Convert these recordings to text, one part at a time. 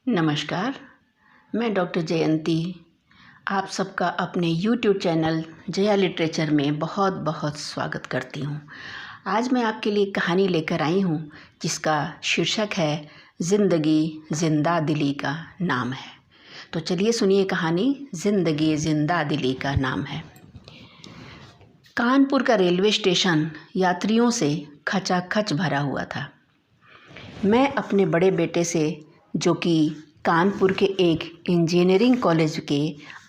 नमस्कार। मैं डॉक्टर जयंती आप सबका अपने YouTube चैनल जया लिटरेचर में बहुत बहुत स्वागत करती हूँ। आज मैं आपके लिए कहानी लेकर आई हूँ जिसका शीर्षक है ज़िंदगी ज़िंदा दिली का नाम है। तो चलिए सुनिए कहानी। ज़िंदगी ज़िंदा दिली का नाम है। कानपुर का रेलवे स्टेशन यात्रियों से खचाखच भरा हुआ था। मैं अपने बड़े बेटे से, जो कि कानपुर के एक इंजीनियरिंग कॉलेज के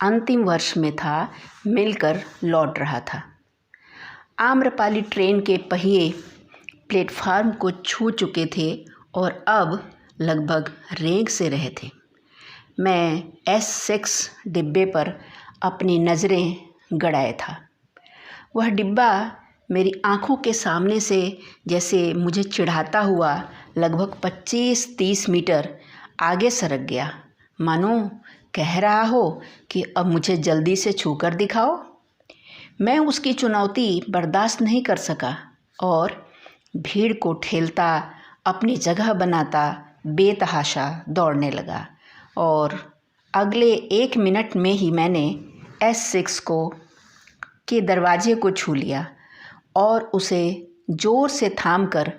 अंतिम वर्ष में था, मिलकर लौट रहा था। आम्रपाली ट्रेन के पहिए प्लेटफार्म को छू चुके थे और अब लगभग रेंग से रहे थे। मैं S6 डिब्बे पर अपनी नज़रें गड़ाए था। वह डिब्बा मेरी आँखों के सामने से जैसे मुझे चिढ़ाता हुआ लगभग 25-30 मीटर आगे सरक गया, मानो कह रहा हो कि अब मुझे जल्दी से छूकर दिखाओ। मैं उसकी चुनौती बर्दाश्त नहीं कर सका और भीड़ को ठेलता, अपनी जगह बनाता बेतहाशा दौड़ने लगा और अगले 1 मिनट में ही मैंने S6 के दरवाजे को छू लिया और उसे ज़ोर से थामकर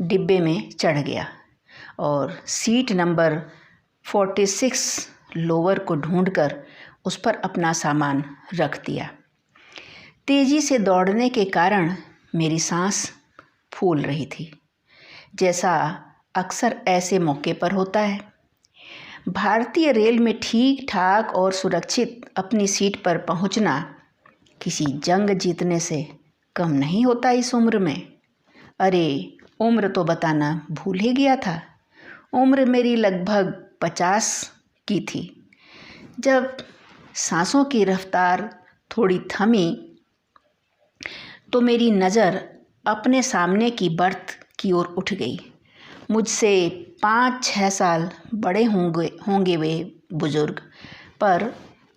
डिब्बे में चढ़ गया और सीट नंबर 46 लोअर को ढूंढकर उस पर अपना सामान रख दिया। तेज़ी से दौड़ने के कारण मेरी सांस फूल रही थी, जैसा अक्सर ऐसे मौके पर होता है। भारतीय रेल में ठीक ठाक और सुरक्षित अपनी सीट पर पहुंचना किसी जंग जीतने से कम नहीं होता इस उम्र में। अरे, उम्र तो बताना भूल ही गया था। उम्र मेरी लगभग 50 की थी। जब सांसों की रफ्तार थोड़ी थमी तो मेरी नज़र अपने सामने की बर्थ की ओर उठ गई। मुझसे 5-6 साल बड़े होंगे वे बुजुर्ग, पर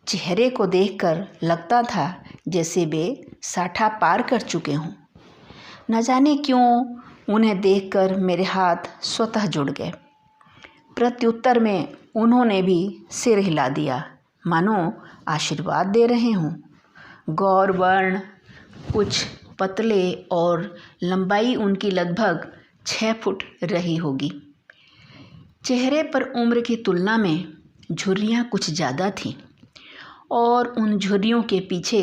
चेहरे को देखकर लगता था जैसे वे 60 पार कर चुके हों। न जाने क्यों उन्हें देखकर मेरे हाथ स्वतः जुड़ गए। प्रत्युत्तर में उन्होंने भी सिर हिला दिया, मानो आशीर्वाद दे रहे हों। गौर वर्ण, कुछ पतले और लंबाई उनकी लगभग 6 फुट रही होगी। चेहरे पर उम्र की तुलना में झुर्रियाँ कुछ ज़्यादा थीं और उन झुर्रियों के पीछे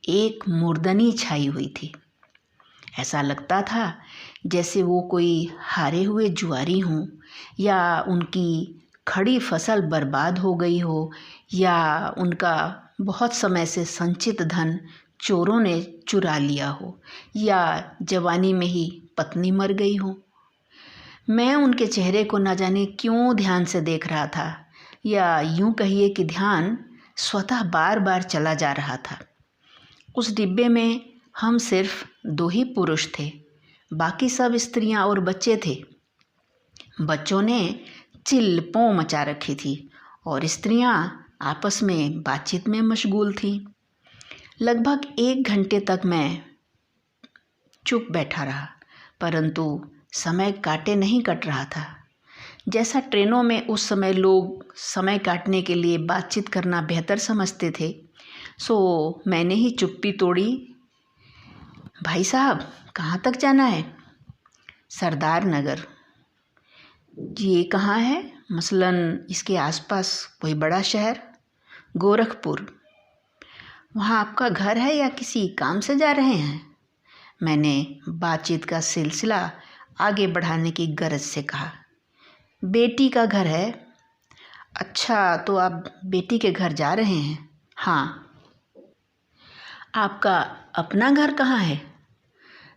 एक मुर्दनी छाई हुई थी। ऐसा लगता था जैसे वो कोई हारे हुए जुआरी हों, या उनकी खड़ी फसल बर्बाद हो गई हो, या उनका बहुत समय से संचित धन चोरों ने चुरा लिया हो, या जवानी में ही पत्नी मर गई हो। मैं उनके चेहरे को न जाने क्यों ध्यान से देख रहा था, या यूं कहिए कि ध्यान स्वतः बार बार चला जा रहा था। उस डिब्बे में हम सिर्फ 2 ही पुरुष थे, बाकी सब स्त्रियां और बच्चे थे। बच्चों ने चिल्ल पों मचा रखी थी और स्त्रियां आपस में बातचीत में मशगूल थीं। लगभग 1 घंटे तक मैं चुप बैठा रहा, परंतु समय काटे नहीं कट रहा था। जैसा ट्रेनों में उस समय लोग समय काटने के लिए बातचीत करना बेहतर समझते थे, सो मैंने ही चुप्पी तोड़ी। भाई साहब, कहाँ तक जाना है? सरदार नगर। ये कहाँ है? मसलन इसके आसपास कोई बड़ा शहर? गोरखपुर। वहाँ आपका घर है या किसी काम से जा रहे हैं? मैंने बातचीत का सिलसिला आगे बढ़ाने की गरज से कहा। बेटी का घर है। अच्छा, तो आप बेटी के घर जा रहे हैं? हाँ। आपका अपना घर कहाँ है?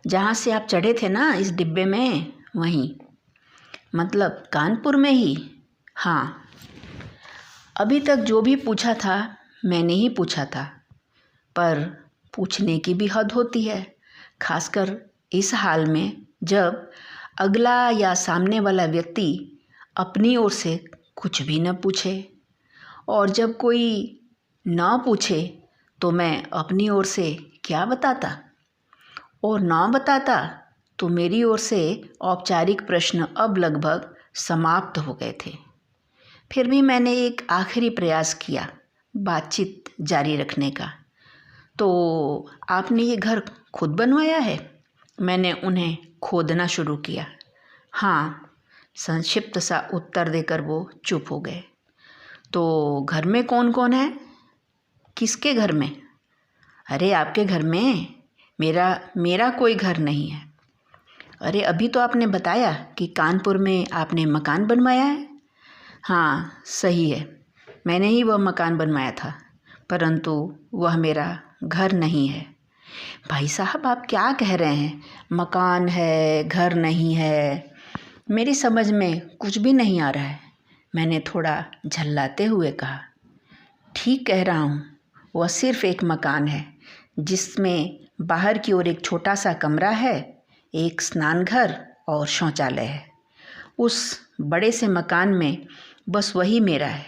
जहाँ से आप चढ़े थे ना इस डिब्बे में, वहीं। मतलब कानपुर में ही? हाँ। अभी तक जो भी पूछा था मैंने ही पूछा था, पर पूछने की भी हद होती है, खासकर इस हाल में जब अगला या सामने वाला व्यक्ति अपनी ओर से कुछ भी न पूछे, और जब कोई ना पूछे तो मैं अपनी ओर से क्या बताता, और ना बताता तो मेरी ओर से औपचारिक प्रश्न अब लगभग समाप्त हो गए थे। फिर भी मैंने एक आखिरी प्रयास किया बातचीत जारी रखने का। तो आपने ये घर खुद बनवाया है? मैंने उन्हें खोदना शुरू किया। हाँ, संक्षिप्त सा उत्तर देकर वो चुप हो गए। तो घर में कौन कौन है? किसके घर में? अरे आपके घर में। मेरा कोई घर नहीं है। अरे अभी तो आपने बताया कि कानपुर में आपने मकान बनवाया है। हाँ सही है, मैंने ही वह मकान बनवाया था, परंतु वह मेरा घर नहीं है। भाई साहब आप क्या कह रहे हैं? मकान है, घर नहीं है, मेरी समझ में कुछ भी नहीं आ रहा है। मैंने थोड़ा झल्लाते हुए कहा। ठीक कह रहा हूँ, वह सिर्फ एक मकान है जिसमें बाहर की ओर एक छोटा सा कमरा है, एक स्नान घर और शौचालय है। उस बड़े से मकान में बस वही मेरा है।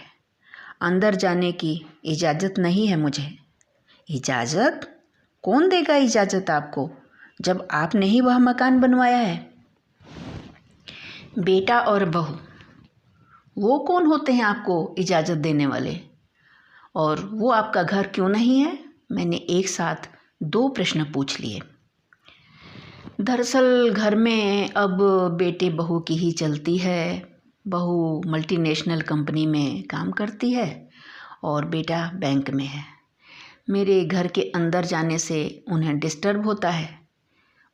अंदर जाने की इजाज़त नहीं है मुझे। इजाज़त? कौन देगा इजाज़त आपको, जब आपने ही वह मकान बनवाया है? बेटा और बहू, वो कौन होते हैं आपको इजाज़त देने वाले? और वो आपका घर क्यों नहीं है? मैंने एक साथ 2 प्रश्न पूछ लिए। दरअसल घर में अब बेटे बहू की ही चलती है। बहू मल्टीनेशनल कंपनी में काम करती है और बेटा बैंक में है। मेरे घर के अंदर जाने से उन्हें डिस्टर्ब होता है,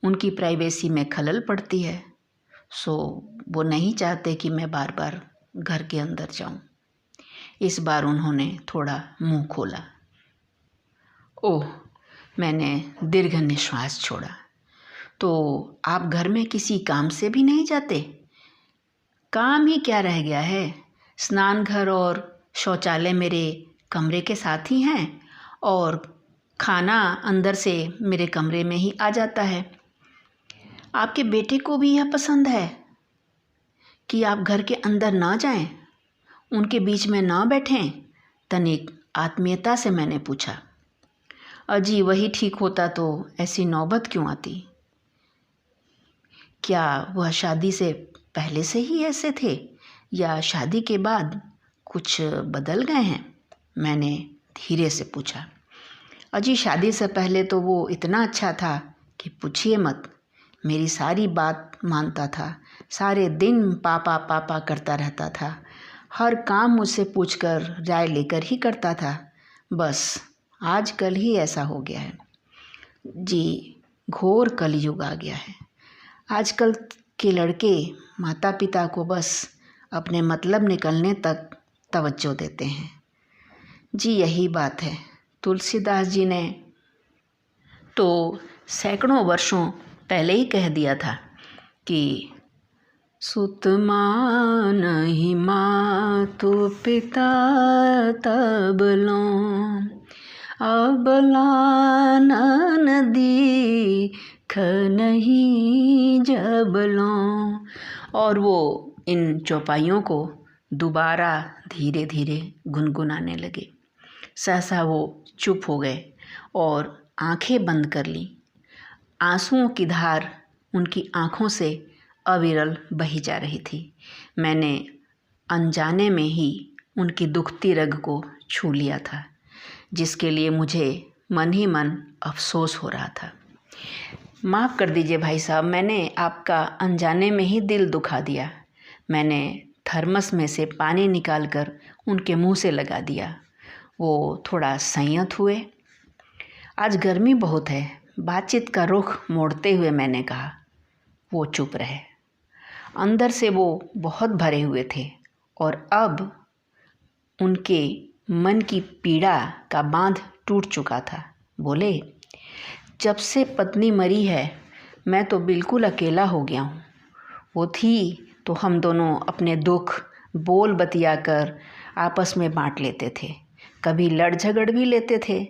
उनकी प्राइवेसी में खलल पड़ती है, सो वो नहीं चाहते कि मैं बार बार घर के अंदर जाऊं। इस बार उन्होंने थोड़ा मुंह खोला। ओह, मैंने दीर्घ निश्वास छोड़ा। तो आप घर में किसी काम से भी नहीं जाते? काम ही क्या रह गया है, स्नान घर और शौचालय मेरे कमरे के साथ ही हैं और खाना अंदर से मेरे कमरे में ही आ जाता है। आपके बेटे को भी यह पसंद है कि आप घर के अंदर ना जाएं, उनके बीच में ना बैठें? तनिक आत्मीयता से मैंने पूछा। अजी वही ठीक होता तो ऐसी नौबत क्यों आती? क्या वह शादी से पहले से ही ऐसे थे या शादी के बाद कुछ बदल गए हैं? मैंने धीरे से पूछा। अजी शादी से पहले तो वो इतना अच्छा था कि पूछिए मत। मेरी सारी बात मानता था, सारे दिन पापा पापा करता रहता था, हर काम मुझसे पूछकर राय लेकर ही करता था। बस आजकल ही ऐसा हो गया है। जी, घोर कलयुग आ गया है। आजकल के लड़के माता पिता को बस अपने मतलब निकलने तक तवज्जो देते हैं। जी यही बात है। तुलसीदास जी ने तो सैकड़ों वर्षों पहले ही कह दिया था कि सुत मानहि मातु पिता तब लों, अबला नन दीख नहीं जब लों। और वो इन चौपाइयों को दोबारा धीरे धीरे गुनगुनाने लगे। सहसा वो चुप हो गए और आंखें बंद कर लीं। आंसुओं की धार उनकी आंखों से अविरल बही जा रही थी। मैंने अनजाने में ही उनकी दुखती रग को छू लिया था, जिसके लिए मुझे मन ही मन अफसोस हो रहा था। माफ़ कर दीजिए भाई साहब, मैंने आपका अनजाने में ही दिल दुखा दिया। मैंने थर्मस में से पानी निकालकर उनके मुंह से लगा दिया। वो थोड़ा संयत हुए। आज गर्मी बहुत है, बातचीत का रुख मोड़ते हुए मैंने कहा। वो चुप रहे। अंदर से वो बहुत भरे हुए थे और अब उनके मन की पीड़ा का बांध टूट चुका था। बोले, जब से पत्नी मरी है मैं तो बिल्कुल अकेला हो गया हूँ। वो थी तो हम दोनों अपने दुख बोल बतिया कर आपस में बांट लेते थे। कभी लड़ झगड़ भी लेते थे,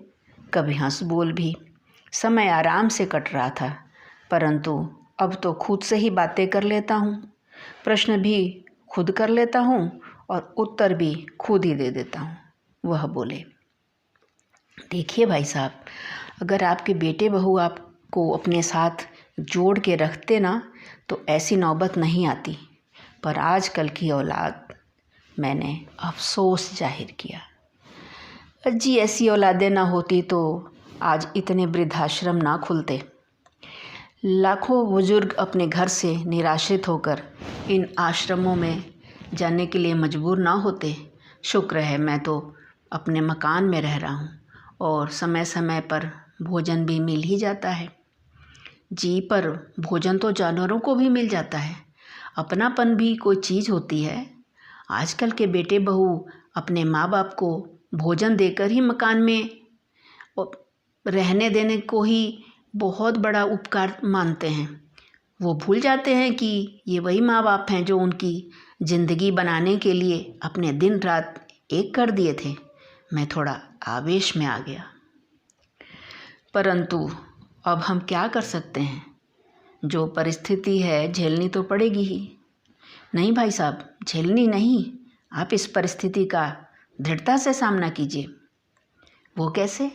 कभी हंस बोल भी। समय आराम से कट रहा था, परंतु अब तो खुद से ही बातें कर लेता हूँ, प्रश्न भी खुद कर लेता हूँ और उत्तर भी खुद ही दे देता हूँ। वह बोले, देखिए भाई साहब, अगर आपके बेटे बहू आपको अपने साथ जोड़ के रखते ना तो ऐसी नौबत नहीं आती, पर आजकल की औलाद मैंने अफसोस जाहिर किया। जी ऐसी औलादें ना होती तो आज इतने वृद्धाश्रम ना खुलते। लाखों बुजुर्ग अपने घर से निराश्रित होकर इन आश्रमों में जाने के लिए मजबूर ना होते। शुक्र है मैं तो अपने मकान में रह रहा हूँ और समय समय पर भोजन भी मिल ही जाता है। जी पर भोजन तो जानवरों को भी मिल जाता है। अपनापन भी कोई चीज़ होती है। आजकल के बेटे बहू अपने माँ बाप को भोजन देकर ही मकान में रहने देने को ही बहुत बड़ा उपकार मानते हैं। वो भूल जाते हैं कि ये वही माँ बाप हैं जो उनकी ज़िंदगी बनाने के लिए अपने दिन रात एक कर दिए थे। मैं थोड़ा आवेश में आ गया, परंतु अब हम क्या कर सकते हैं। जो परिस्थिति है झेलनी तो पड़ेगी ही। नहीं भाई साहब, झेलनी नहीं, आप इस परिस्थिति का दृढ़ता से सामना कीजिए। वो कैसे?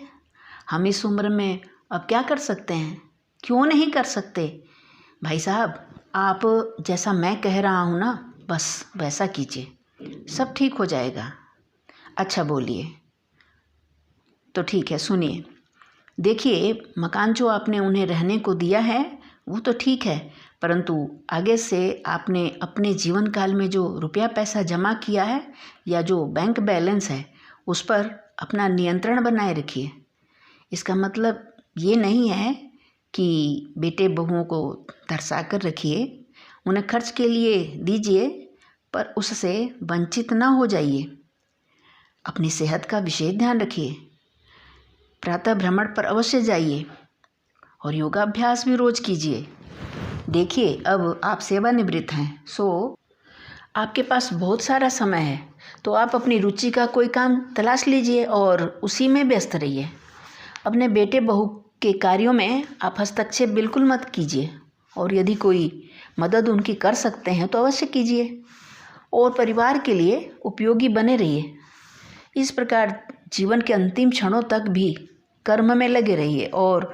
हम इस उम्र में अब क्या कर सकते हैं? क्यों नहीं कर सकते? भाई साहब, आप जैसा मैं कह रहा हूँ ना, बस वैसा कीजिए, सब ठीक हो जाएगा। अच्छा बोलिए। तो ठीक है, सुनिए। देखिए, मकान जो आपने उन्हें रहने को दिया है वो तो ठीक है, परंतु आगे से आपने अपने जीवन काल में जो रुपया पैसा जमा किया है या जो बैंक बैलेंस है उस पर अपना नियंत्रण बनाए रखिए। इसका मतलब ये नहीं है कि बेटे बहुओं को तरसा कर रखिए, उन्हें खर्च के लिए दीजिए, पर उससे वंचित ना हो जाइए। अपनी सेहत का विशेष ध्यान रखिए। प्रातः भ्रमण पर अवश्य जाइए और योगाभ्यास भी रोज कीजिए। देखिए, अब आप सेवानिवृत्त हैं, सो आपके पास बहुत सारा समय है, तो आप अपनी रुचि का कोई काम तलाश लीजिए और उसी में व्यस्त रहिए। अपने बेटे बहू के कार्यों में आप हस्तक्षेप बिल्कुल मत कीजिए और यदि कोई मदद उनकी कर सकते हैं तो अवश्य कीजिए और परिवार के लिए उपयोगी बने रहिए। इस प्रकार जीवन के अंतिम क्षणों तक भी कर्म में लगे रहिए। और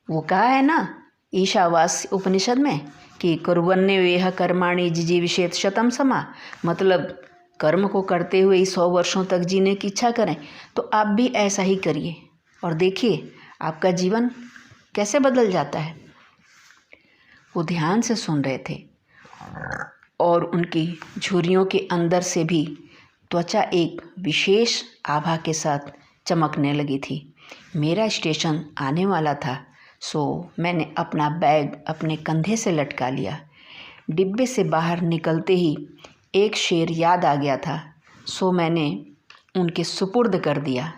वो कहा है ना ईशावास्य उपनिषद में कि कुर्वन्नेवेह कर्माणि जिजीविषेत शतम समा, मतलब कर्म को करते हुए ही 100 वर्षों तक जीने की इच्छा करें। तो आप भी ऐसा ही करिए और देखिए आपका जीवन कैसे बदल जाता है। वो ध्यान से सुन रहे थे और उनकी झुर्रियों के अंदर से भी त्वचा एक विशेष आभा के साथ चमकने लगी थी। मेरा स्टेशन आने वाला था, सो मैंने अपना बैग अपने कंधे से लटका लिया। डिब्बे से बाहर निकलते ही एक शेर याद आ गया था, सो मैंने उनके सुपुर्द कर दिया।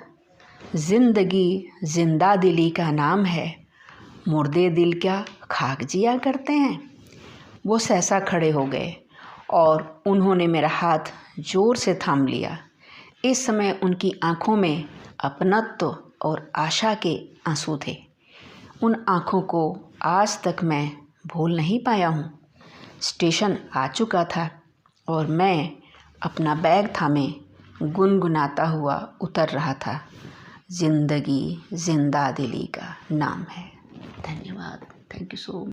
जिंदगी जिंदा दिली का नाम है, मुर्दे दिल क्या खाक जिया करते हैं। वो सहसा खड़े हो गए और उन्होंने मेरा हाथ जोर से थाम लिया। इस समय उनकी आंखों में अपनत्व और आशा के आंसू थे। उन आँखों को आज तक मैं भूल नहीं पाया हूँ। स्टेशन आ चुका था और मैं अपना बैग थामे गुनगुनाता हुआ उतर रहा था। जिंदगी जिंदा दिली का नाम है। धन्यवाद। Thank you so much.